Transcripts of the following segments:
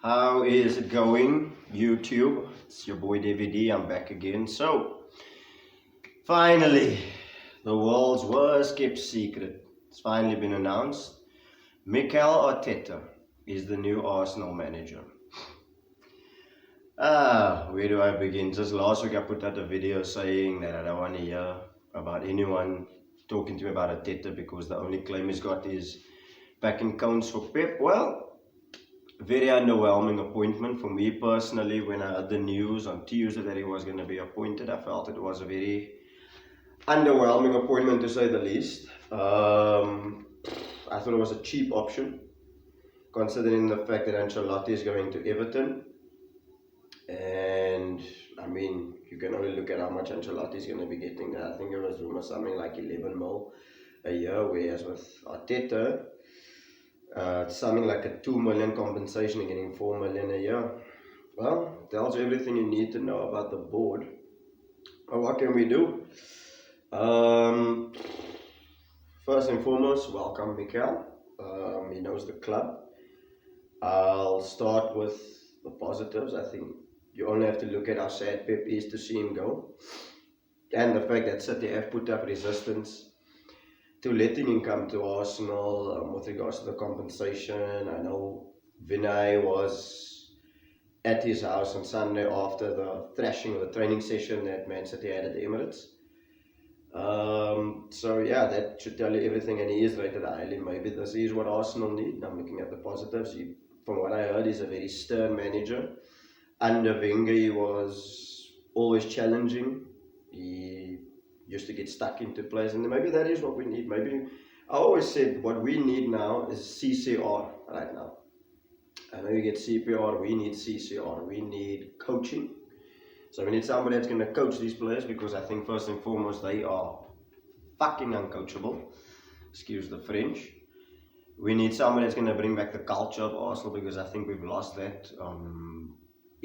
How is it going, YouTube? It's your boy DVD. I'm back again. So, finally, the world's worst kept secret. It's finally been announced. Mikel is the new Arsenal manager. Where do I begin? Just last week I put out a video saying that I don't want to hear about anyone talking to me about Arteta because the only claim he's got is back in counts for Pep. Well, very underwhelming appointment for me personally. When I heard the news on Tuesday that he was going to be appointed, I felt it was a very underwhelming appointment to say the least. I thought it was a cheap option considering the fact that Ancelotti is going to Everton, and I mean you can only look at how much Ancelotti is going to be getting there. I think it was rumored something like 11 mil a year, whereas with Arteta something like a 2 million compensation and getting 4 million a year. Well, tells you everything you need to know about the board. Well, what can we do? First and foremost, welcome Mikel. He knows the club. I'll start with the positives. I think you only have to look at how sad Pep is to see him go, and the fact that City have put up resistance to letting him come to Arsenal with regards to the compensation. I know Vinay was at his house on Sunday after the thrashing of the training session that Man City had at the Emirates. So yeah, that should tell you everything, and he is rated highly. Maybe this is what Arsenal need. I'm looking at the positives. From what I heard, he's a very stern manager. Under Wenger, he was always challenging. He used to get stuck into place, and maybe that is what we need. Maybe I always said what we need now is CCR right now. I know you get CPR, we need CCR, we need coaching. So we need somebody that's going to coach these players, because I think first and foremost they are fucking uncoachable, excuse the French. We need somebody that's going to bring back the culture of Arsenal, because I think we've lost that.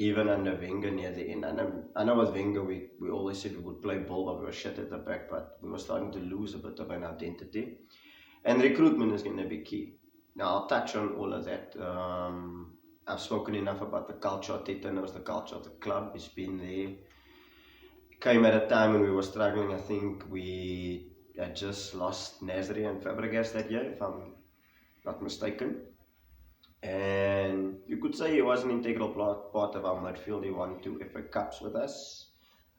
Even under Wenger near the end. I know with Wenger we always said we would play ball, but we were shit at the back, but we were starting to lose a bit of an identity. And recruitment is going to be key. Now I'll touch on all of that. I've spoken enough about the culture. Arteta knows the culture of the club. He's been there. Came at a time when we were struggling. I think we had just lost Nasri and Fabregas that year, if I'm not mistaken. And you could say he was an integral part of our midfield. He won 2 FA Cups with us.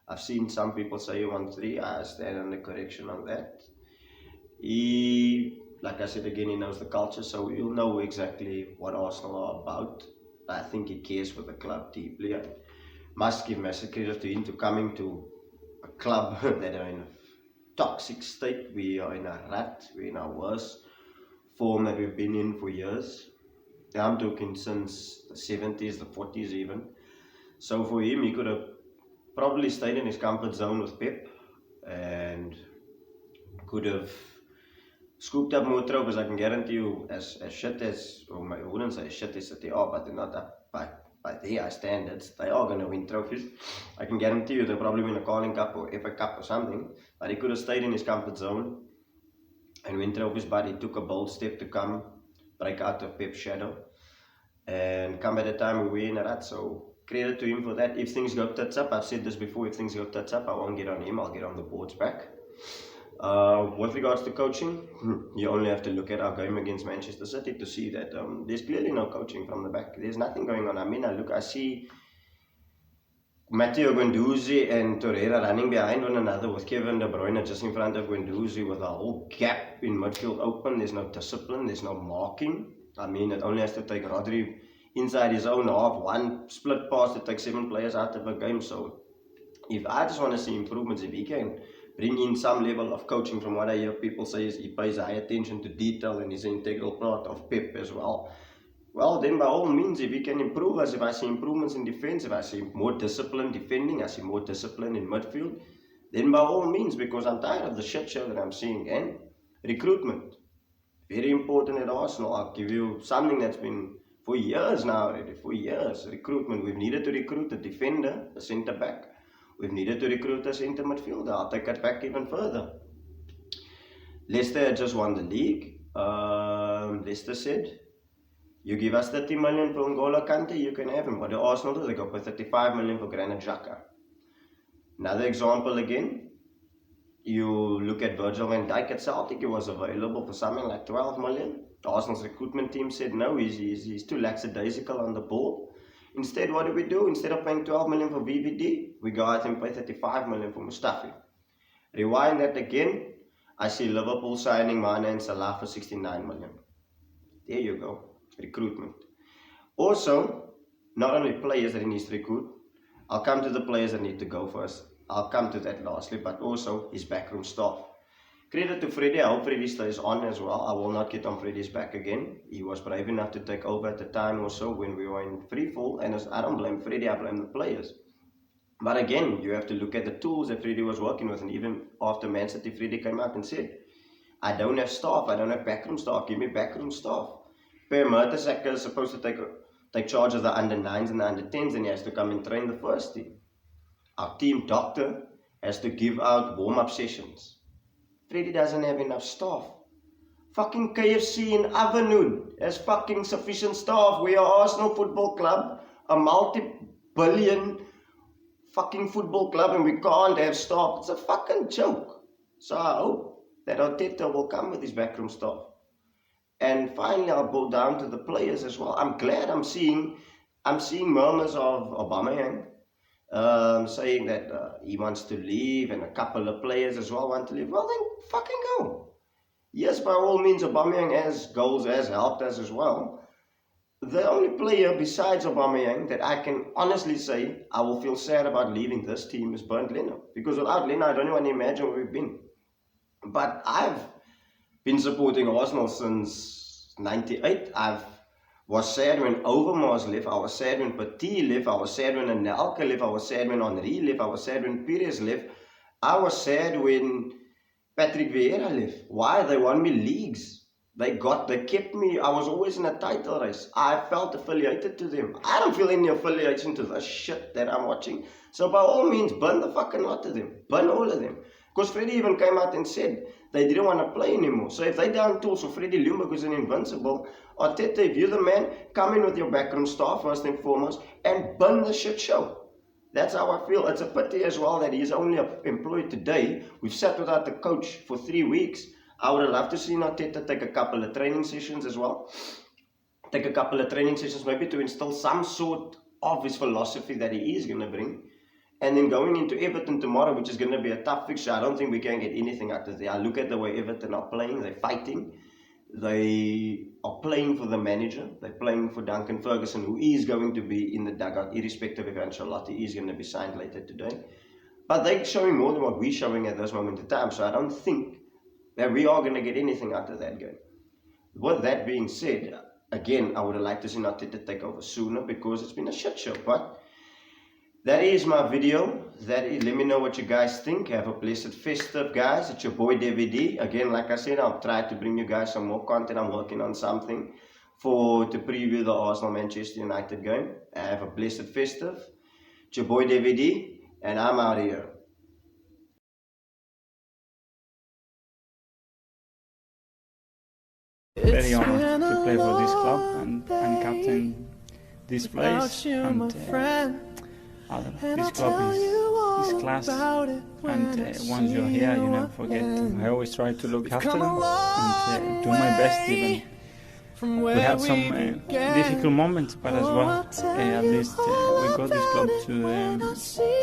I've seen some people say he won 3. I stand on the correction on that. He, like I said again, he knows the culture, so he'll know exactly what Arsenal are about. I think he cares for the club deeply. I must give massive credit to him to coming to a club that are in a toxic state. We are in a rut. We're in our worst form that we've been in for years. I'm talking since the 70s, the 40s even. So for him, he could have probably stayed in his comfort zone with Pep and could have scooped up more trophies. I can guarantee you, as shit as, or I wouldn't say as shit as they are, but they're not up by their standards. They are going to win trophies. I can guarantee you they'll probably win a Carling Cup or FA Cup or something. But he could have stayed in his comfort zone and win trophies, but he took a bold step to come break out of Pep's shadow and come at a time we were in a rut. So credit to him for that. If things go tits up, I've said this before, if things go tits up, I won't get on him, I'll get on the board's back. With regards to coaching, you only have to look at our game against Manchester City to see that there's clearly no coaching from the back. There's nothing going on. I mean, I see Matteo Guendouzi and Torreira running behind one another with Kevin De Bruyne just in front of Guendouzi with a whole gap in midfield open. There's no discipline, there's no marking. I mean, it only has to take Rodri inside his own half, one split pass to take 7 players out of a game. So if I just want to see improvements, if he can bring in some level of coaching, from what I hear people say is he pays high attention to detail and is an integral part of Pep as well. Well, then by all means, if he can improve us, if I see improvements in defense, if I see more discipline defending, I see more discipline in midfield, then by all means, because I'm tired of the shit show that I'm seeing. And recruitment, very important at Arsenal. I'll give you something that's been for years now already, for years. Recruitment, we've needed to recruit a defender, a centre back. We've needed to recruit a centre midfielder. I'll take it back even further. Leicester had just won the league. Leicester said You give us 30 million for N'Golo Kante, you can have him. What do Arsenal do? They go for 35 million for Granit Xhaka. Another example again, you look at Virgil van Dijk at Celtic. He was available for something like 12 million. Arsenal's recruitment team said no, he's too lackadaisical on the ball. Instead, what do? Instead of paying 12 million for VVD, we go out and pay 35 million for Mustafi. Rewind that again, I see Liverpool signing Mane and Salah for 69 million. There you go, recruitment. Also, not only players that he needs to recruit, I'll come to the players that need to go first. I'll come to that lastly, but also his backroom staff. Credit to Freddie, I hope Freddie stays on as well. I will not get on Freddie's back again. He was brave enough to take over at the time or so when we were in free fall, and I don't blame Freddie, I blame the players. But again, you have to look at the tools that Freddie was working with, and even after Man City, Freddie came out and said, I don't have staff, I don't have backroom staff, give me backroom staff. Per Mertesacker is supposed to take charge of the under-9s and the under-10s, and he has to come and train the first team. Our team doctor has to give out warm-up sessions. Freddie doesn't have enough staff. Fucking KFC in Avenue has fucking sufficient staff. We are Arsenal Football Club, a multi-billion fucking football club, and we can't have staff. It's a fucking joke. So I hope that Arteta will come with his backroom staff. And finally, I'll go down to the players as well. I'm glad I'm seeing murmurs of Aubameyang saying that he wants to leave, and a couple of players as well want to leave. Well, then fucking go. Yes, by all means, Aubameyang has goals, has helped us as well. The only player besides Aubameyang that I can honestly say I will feel sad about leaving this team is Bernd Leno. Because without Leno, I don't even imagine where we've been. But I've been supporting Arsenal since 98. Was sad when Overmars left, I was sad when Petit left, I was sad when Anelka left, I was sad when Henry left, I was sad when Pires left, I was sad when Patrick Vieira left. Why? They won me leagues. They kept me, I was always in a title race. I felt affiliated to them. I don't feel any affiliation to the shit that I'm watching. So by all means, burn the fucking lot of them. Burn all of them. Because Freddie even came out and said they didn't want to play anymore. So if they down tools for Freddie Ljungberg is an invincible, Arteta, if you're the man, come in with your backroom staff first and foremost and burn the shit show. That's how I feel. It's a pity as well that he's only employed today. We've sat without the coach for 3 weeks. I would have loved to see Arteta take a couple of training sessions as well. Take a couple of training sessions maybe to instill some sort of his philosophy that he is going to bring. And then going into Everton tomorrow, which is going to be a tough fixture, I don't think we can get anything out of there. I look at the way Everton are playing. They're fighting. They are playing for the manager. They're playing for Duncan Ferguson, who is going to be in the dugout, irrespective if Ancelotti is going to be signed later today. But they're showing more than what we're showing at this moment in time. So I don't think that we are going to get anything out of that game. With that being said, again, I would have liked to see Arteta take over sooner because it's been a shit show. But that is my video. Let me know what you guys think. Have a blessed festive, guys. It's your boy DVD. Again, like I said, I'll try to bring you guys some more content. I'm working on something to preview the Arsenal-Manchester United game. Have a blessed festive. It's your boy DVD, and I'm out of here. Very honored to play for this club and captain this place, and this club is class, and once you're here you never forget. I always try to look after them and do my best. Even we had some difficult moments, but as well at least we got this club to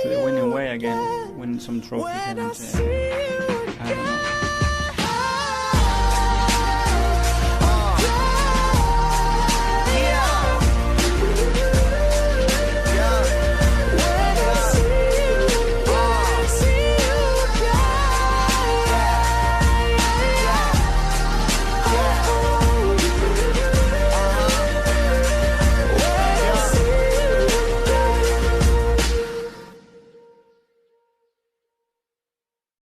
the winning way again, win some trophies, and I don't know.